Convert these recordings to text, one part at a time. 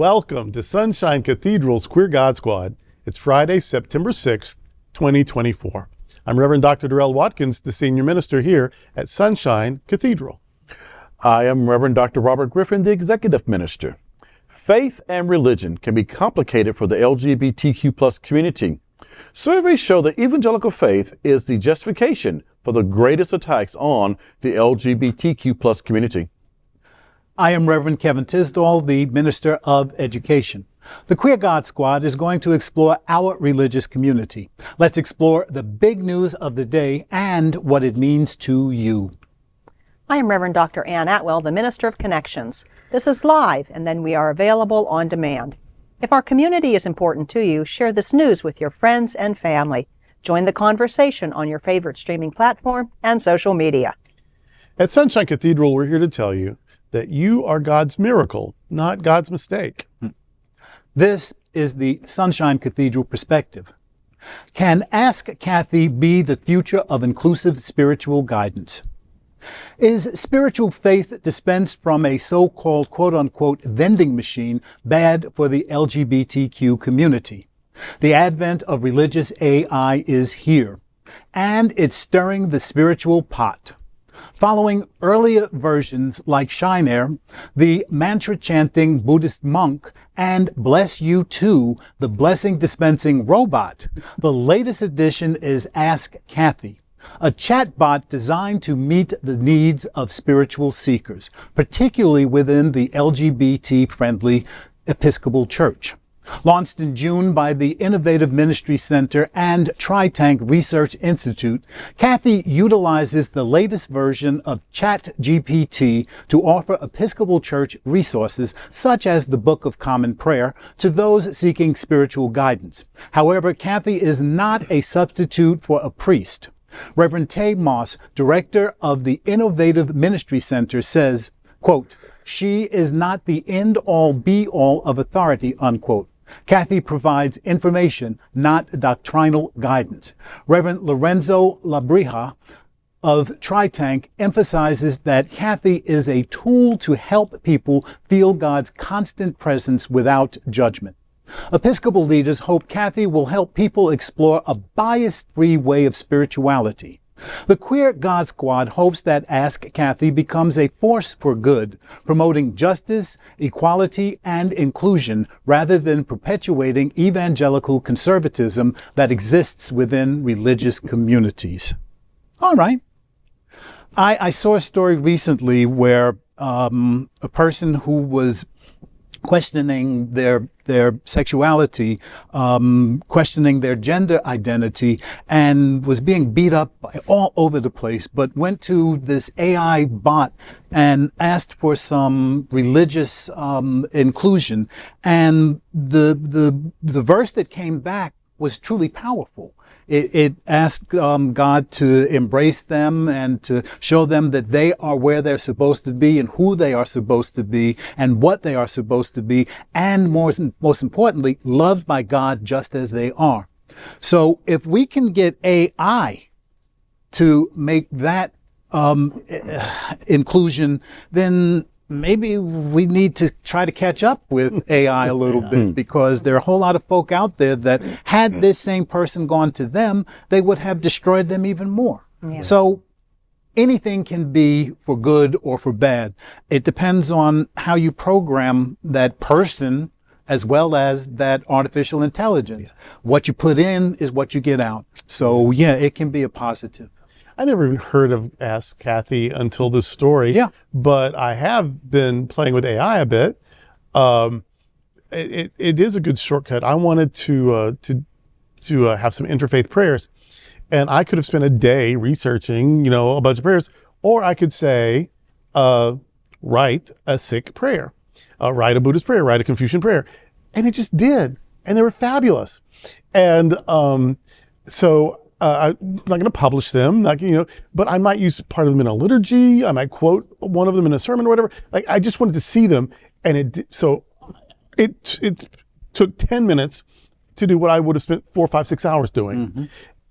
welcome to Sunshine Cathedral's Queer God Squad. It's Friday, September 6th, 2024. I'm Reverend Dr. Darrell Watkins, the senior minister here at Sunshine Cathedral. I am Reverend Dr. Robert Griffin, the executive minister. Faith and religion can be complicated for the LGBTQ+ community. Surveys show that evangelical faith is the justification for the greatest attacks on the LGBTQ+ community. I am Reverend Kevin Tisdall, the Minister of Education. The Queer God Squad is going to explore our religious community. Let's explore the big news of the day and what it means to you. I am Reverend Dr. Ann Atwell, the Minister of Connections. This is live, and then we are available on demand. If our community is important to you, share this news with your friends and family. Join the conversation on your favorite streaming platform and social media. At Sunshine Cathedral, we're here to tell you that you are God's miracle, not God's mistake. This is the Sunshine Cathedral perspective. Can AskCathy be the future of inclusive spiritual guidance? Is spiritual faith dispensed from a so-called quote-unquote vending machine bad for the LGBTQ community? The advent of religious AI is here, and it's stirring the spiritual pot. Following earlier versions like Xian'er, the mantra-chanting Buddhist monk, and Bless You Too, the blessing-dispensing robot, the latest edition is AskCathy, a chatbot designed to meet the needs of spiritual seekers, particularly within the LGBT-friendly Episcopal Church. Launched in June by the Innovative Ministry Center and TryTank Research Institute, Cathy utilizes the latest version of ChatGPT to offer Episcopal Church resources such as the Book of Common Prayer to those seeking spiritual guidance. However, Cathy is not a substitute for a priest. Reverend Tay Moss, director of the Innovative Ministry Center, says, quote, "She is not the end-all be-all of authority," unquote. Cathy provides information, not doctrinal guidance. Reverend Lorenzo La-Bree-Ha of TryTank emphasizes that Cathy is a tool to help people feel God's constant presence without judgment. Episcopal leaders hope Cathy will help people explore a bias-free way of spirituality. The Queer God Squad hopes that AskCathy becomes a force for good, promoting justice, equality, and inclusion rather than perpetuating evangelical conservatism that exists within religious communities. All right. I saw a story recently where a person who was questioning their sexuality, questioning their gender identity, and was being beat up all over the place, but went to this AI bot and asked for some religious inclusion. And the verse that came back was truly powerful. It asked God to embrace them and to show them that they are where they're supposed to be and who they are supposed to be and what they are supposed to be, and most importantly, loved by God just as they are. So if we can get AI to make that inclusion, then maybe we need to try to catch up with AI a little bit, because there are a whole lot of folk out there that had this same person gone to them, they would have destroyed them even more. Yeah. So anything can be for good or for bad. It depends on how you program that person as well as that artificial intelligence. Yeah. What you put in is what you get out. So yeah, it can be a positive. I never even heard of AskCathy until this story. Yeah. But I have been playing with AI a bit. It is a good shortcut. I wanted to have some interfaith prayers, and I could have spent a day researching, a bunch of prayers, or I could say, write a Sikh prayer, write a Buddhist prayer, write a Confucian prayer, and it just did, and they were fabulous. And so. I'm not going to publish them, but I might use part of them in a liturgy. I might quote one of them in a sermon or whatever. Like, I just wanted to see them, and it took 10 minutes to do what I would have spent 4, 5, 6 hours doing. Mm-hmm.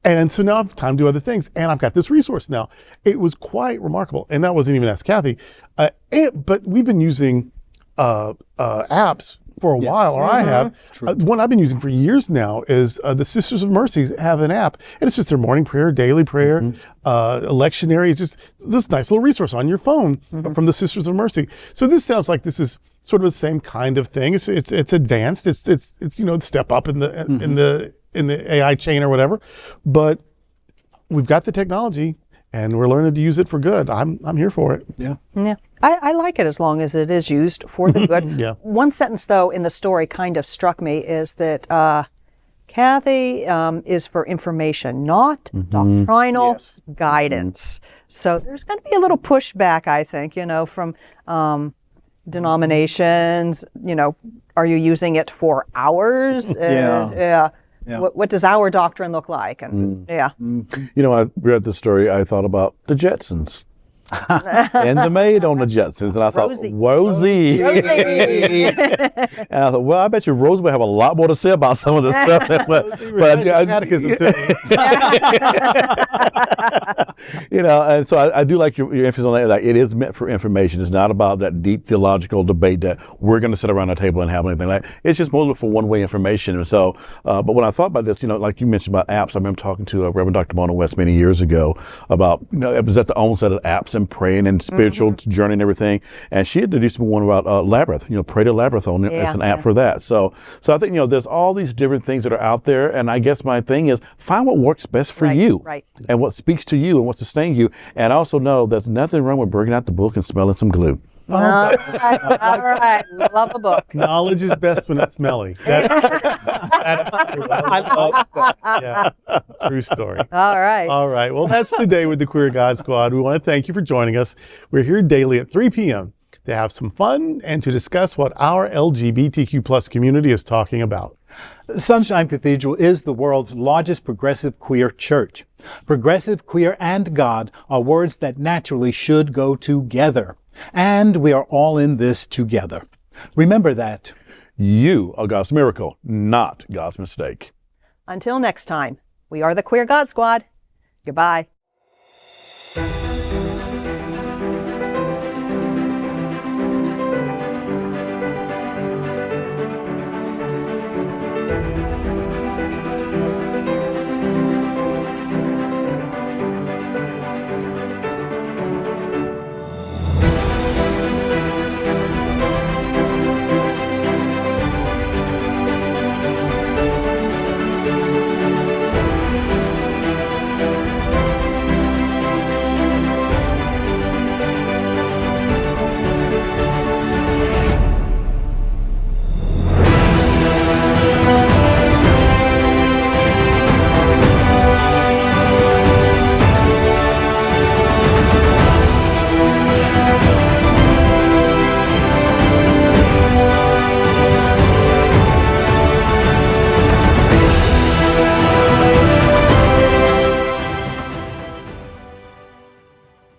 And so now I have time to do other things, and I've got this resource now. It was quite remarkable, and that wasn't even AskCathy. But we've been using apps for a while, or I have. True. The one I've been using for years now is the Sisters of Mercy have an app, and it's just their morning prayer, daily prayer, lectionary. It's just this nice little resource on your phone from the Sisters of Mercy. So this sounds like this is sort of the same kind of thing. It's advanced. It's step up in the AI chain or whatever, but we've got the technology and we're learning to use it for good. I'm here for it. Yeah. Yeah. I like it as long as it is used for the good. Yeah. One sentence, though, in the story kind of struck me is that Cathy is for information, not doctrinal Yes. guidance. So there's going to be a little pushback, I think, from denominations. Are you using it for ours? Yeah. What does our doctrine look like? And I read the story, I thought about the Jetsons. And the maid on the Jetsons, and I thought, Rosie. And I thought, well, I bet you Rosie would have a lot more to say about some of this stuff. but Catechism too. And so I do like your emphasis on that. Like, it is meant for information. It's not about that deep theological debate that we're going to sit around a table and have anything like. It's just more for one-way information. And so, but when I thought about this, like you mentioned about apps, I remember talking to Reverend Dr. Mona West many years ago about, it was at the onset of apps and praying and spiritual journey and everything. And she introduced me one about Labyrinth, pray to Labyrinth on it. It's an app for that. So I think, there's all these different things that are out there. And I guess my thing is find what works best for you and what speaks to you and what sustains you. And also know there's nothing wrong with bringing out the book and smelling some glue. all right. Love a book. Knowledge is best when it's smelly. Yeah, true story. All right. All right. Well, that's the day with the Queer God Squad. We want to thank you for joining us. We're here daily at 3 p.m. to have some fun and to discuss what our LGBTQ plus community is talking about. Sunshine Cathedral is the world's largest progressive queer church. Progressive, queer, and God are words that naturally should go together. And we are all in this together. Remember that. You are God's miracle, not God's mistake. Until next time, we are the Queer God Squad. Goodbye.